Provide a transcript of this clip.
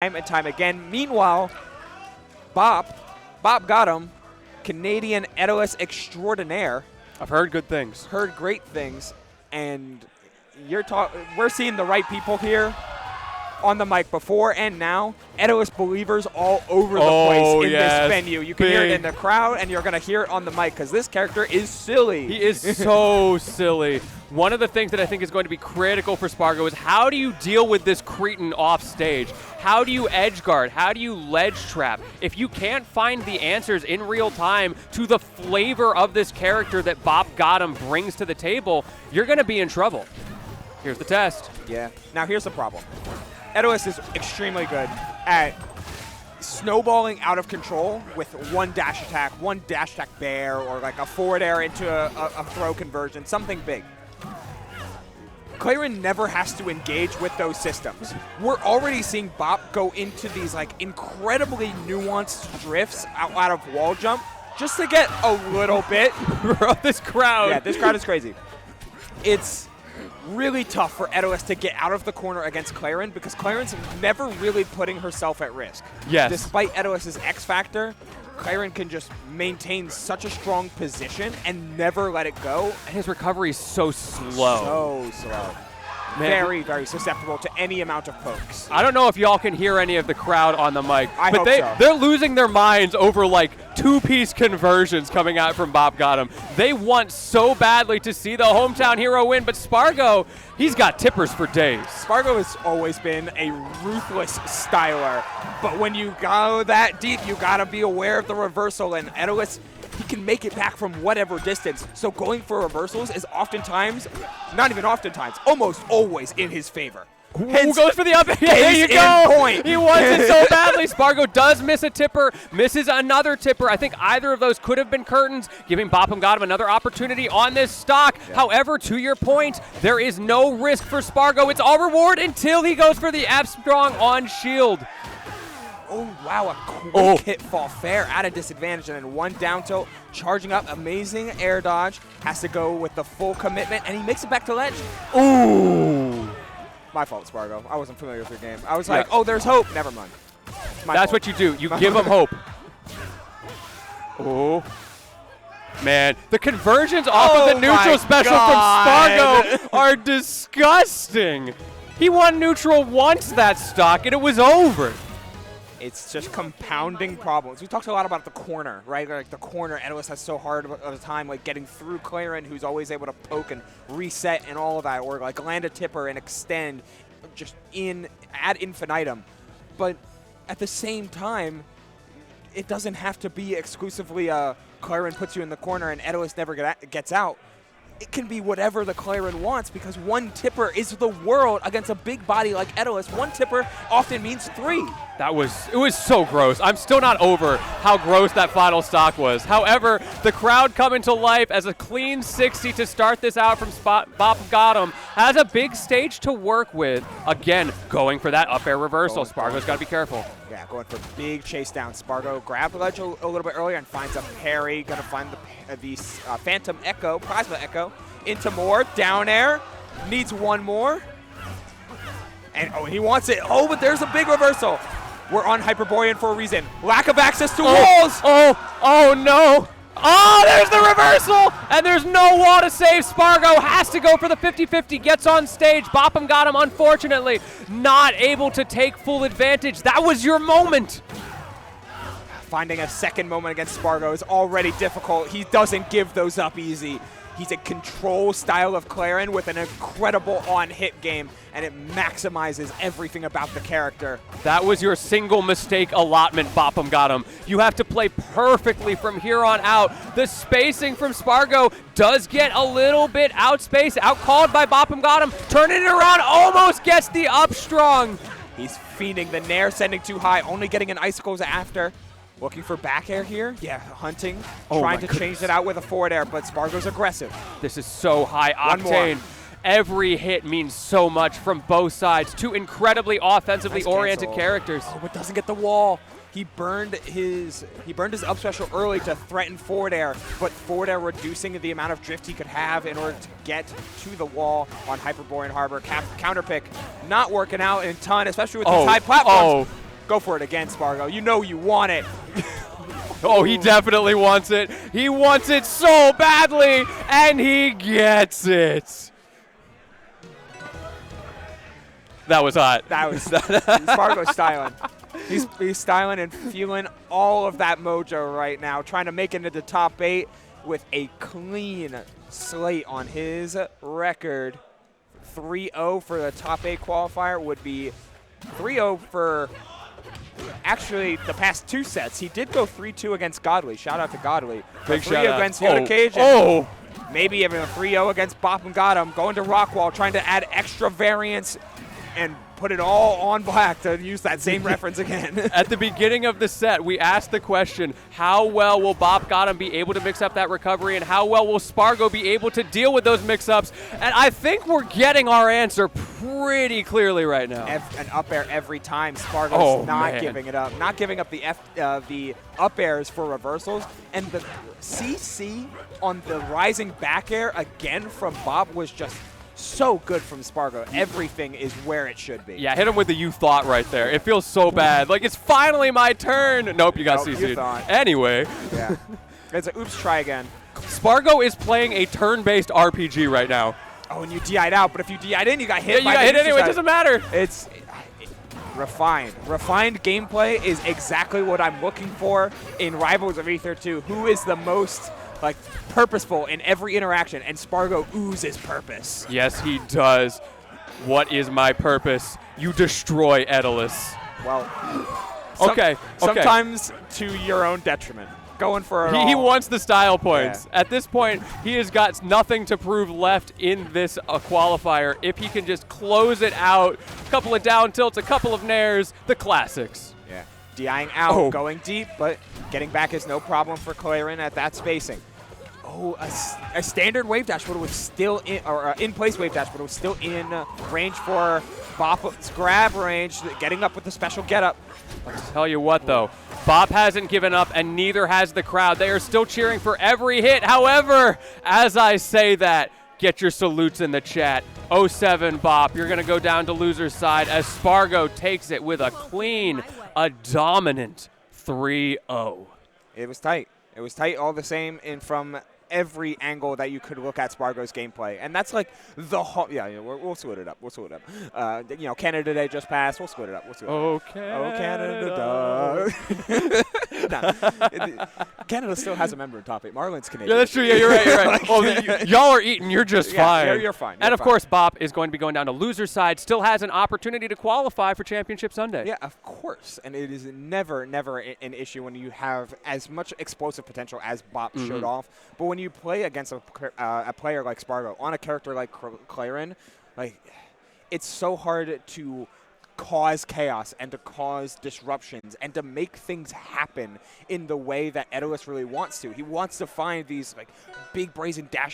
time and time again. Meanwhile, Bob got him. Canadian Etalus extraordinaire. I've heard good things. Heard great things, and we're seeing the right people here on the mic before and now. Etalus believers all over the place in this venue. You can hear it in the crowd, and you're going to hear it on the mic because this character is silly. He is so silly. One of the things that I think is going to be critical for Spargo is how do you deal with this cretin off stage? How do you edge guard? How do you ledge trap? If you can't find the answers in real time to the flavor of this character that Bob Gotham brings to the table, you're going to be in trouble. Here's the test. Yeah. Now here's the problem. Etalus is extremely good at snowballing out of control with one dash attack bear, or like a forward air into a throw conversion, something big. Clairen never has to engage with those systems. We're already seeing Bop go into these like incredibly nuanced drifts out of wall jump just to get a little bit. Bro, this crowd. Yeah, this crowd is crazy. It's really tough for Etalus to get out of the corner against Clairen because Clairen's never really putting herself at risk. Yes. Despite Etalus' X factor, Clairen can just maintain such a strong position and never let it go. And his recovery is so slow. So slow. Man. Very, very susceptible to any amount of pokes. I don't know if y'all can hear any of the crowd on the mic, I but hope so. They're losing their minds over like two-piece conversions coming out from Bob Gotham. They want so badly to see the hometown hero win, but Spargo, he's got tippers for days. Spargo has always been a ruthless styler, but when you go that deep, you gotta be aware of the reversal, and Etalus, he can make it back from whatever distance. So going for reversals is oftentimes, not even oftentimes, almost always in his favor. Who goes for the up? There you go. Point. He wants it so badly. Spargo does miss a tipper, misses another tipper. I think either of those could have been curtains, giving Bopham Gotham another opportunity on this stock. Yeah. However, to your point, there is no risk for Spargo. It's all reward until he goes for the F strong on shield. Oh, wow, a quick hit fall fair at a disadvantage, and then one down tilt, charging up, amazing air dodge, has to go with the full commitment, and he makes it back to ledge. Ooh. My fault, Spargo. I wasn't familiar with your game. I was like, oh, there's hope. Never mind. That's what you do. You give him hope. Oh. Man, the conversions off of the neutral special from Spargo are disgusting. He won neutral once that stock, and it was over. It's just compounding problems. We talked a lot about the corner, right? Like the corner, Etalus has so hard of a time like getting through Clairen, who's always able to poke and reset and all of that, or like land a tipper and extend just ad infinitum. But at the same time, it doesn't have to be exclusively Clairen puts you in the corner and Etalus never gets out. It can be whatever the Clairen wants because one tipper is the world against a big body like Etalus. One tipper often means three. It was so gross. I'm still not over how gross that final stock was. However, the crowd coming to life as a clean 60 to start this out from Bob Gotham has a big stage to work with. Again, going for that up air reversal. Spargo's got to be careful. Yeah, going for big chase down. Spargo grabbed the ledge a little bit earlier and finds a parry. Going to find the Phantom Echo, Plasma Echo, into more. Down air. Needs one more. And he wants it. Oh, but there's a big reversal. We're on Hyperborean for a reason. Lack of access to walls. Oh no. Oh, there's the reversal, and there's no wall to save. Spargo has to go for the 50-50, gets on stage. Bopham Gotham, unfortunately, not able to take full advantage. That was your moment. Finding a second moment against Spargo is already difficult. He doesn't give those up easy. He's a control style of Clairen with an incredible on-hit game, and it maximizes everything about the character. That was your single mistake allotment, Bopham Gotham. You have to play perfectly from here on out. The spacing from Spargo does get a little bit outspaced, outcalled by Bopham Gotham. Turning it around, almost gets the up strong. He's fiending the Nair, sending too high, only getting an Icicles after. Looking for back air here. Yeah, hunting. Trying to change it out with a forward air, but Spargo's aggressive. This is so high octane. Every hit means so much from both sides. Two incredibly offensively oriented characters. Oh, but doesn't get the wall. He burned his up special early to threaten forward air, but forward air reducing the amount of drift he could have in order to get to the wall on Hyperborean Harbor. Counter pick not working out in ton, especially with these high platforms. Go for it again, Spargo. You know you want it. Oh, he definitely wants it. He wants it so badly, and he gets it. That was hot. That was Spargo's styling. He's styling and feeling all of that mojo right now, trying to make it into the top 8 with a clean slate on his record. 3-0 for the top 8 qualifier would be 3-0 for actually the past 2 sets. He did go 3-2 against Godly. Shout out to Godly. Big 3 shout out. against Yoda Cage. Maybe even a 3-0 against Bop and got him. Going to Rockwall, trying to add extra variance and put it all on black, to use that same reference again. At the beginning of the set, we asked the question, how well will Bop Gotham be able to mix up that recovery, and how well will Spargo be able to deal with those mix-ups? And I think we're getting our answer pretty clearly right now. An up air every time. Spargo's not giving it up. Not giving up the up airs for reversals. And the CC on the rising back air again from Bop was just so good from Spargo. Everything is where it should be. Yeah, hit him with the you thought right there. It feels so bad. Like, it's finally my turn. Nope, you got CC'd. Anyway. Yeah. It's a oops, try again. Spargo is playing a turn-based RPG right now. Oh, and you DI'd out, but if you DI'd in, you got hit. Yeah, you got hit anyway. It doesn't matter. It's refined. Refined gameplay is exactly what I'm looking for in Rivals of Aether 2. Who is the most purposeful in every interaction, and Spargo oozes purpose. Yes, he does. What is my purpose? You destroy Etalus. Well, sometimes to your own detriment. Going for it all. He wants the style points. Yeah. At this point, he has got nothing to prove left in this qualifier. If he can just close it out, a couple of down tilts, a couple of nairs, the classics. Yeah. DIing out, going deep, but getting back is no problem for Clairen at that spacing. Oh, a standard wave dash, but it was still in, or in-place wave dash, but it was still in range for Bop's grab range, getting up with the special get-up. I'll tell you what, though, Bop hasn't given up, and neither has the crowd. They are still cheering for every hit. However, as I say that, get your salutes in the chat. 07 Bop, you're going to go down to loser's side as Spargo takes it with a clean, a dominant 3-0. It was tight. It was tight all the same, and from every angle that you could look at Spargo's gameplay. And that's like the whole, we'll split it up. We'll split it up. Canada Day just passed. We'll split it up. We'll split it up. Canada. Canada still has a member in top 8. Marlon's Canadian. Yeah, that's true. Yeah, you're right. You're right. Y'all are eating. You're just fine. You're fine. And, of course, Bop is going to be going down to loser's side. Still has an opportunity to qualify for Championship Sunday. Yeah, of course. And it is never an issue when you have as much explosive potential as Bop showed off. But when you play against a player like Spargo on a character like Clairen, it's so hard to cause chaos and to cause disruptions and to make things happen in the way that Etalus really wants to. He wants to find these big brazen dash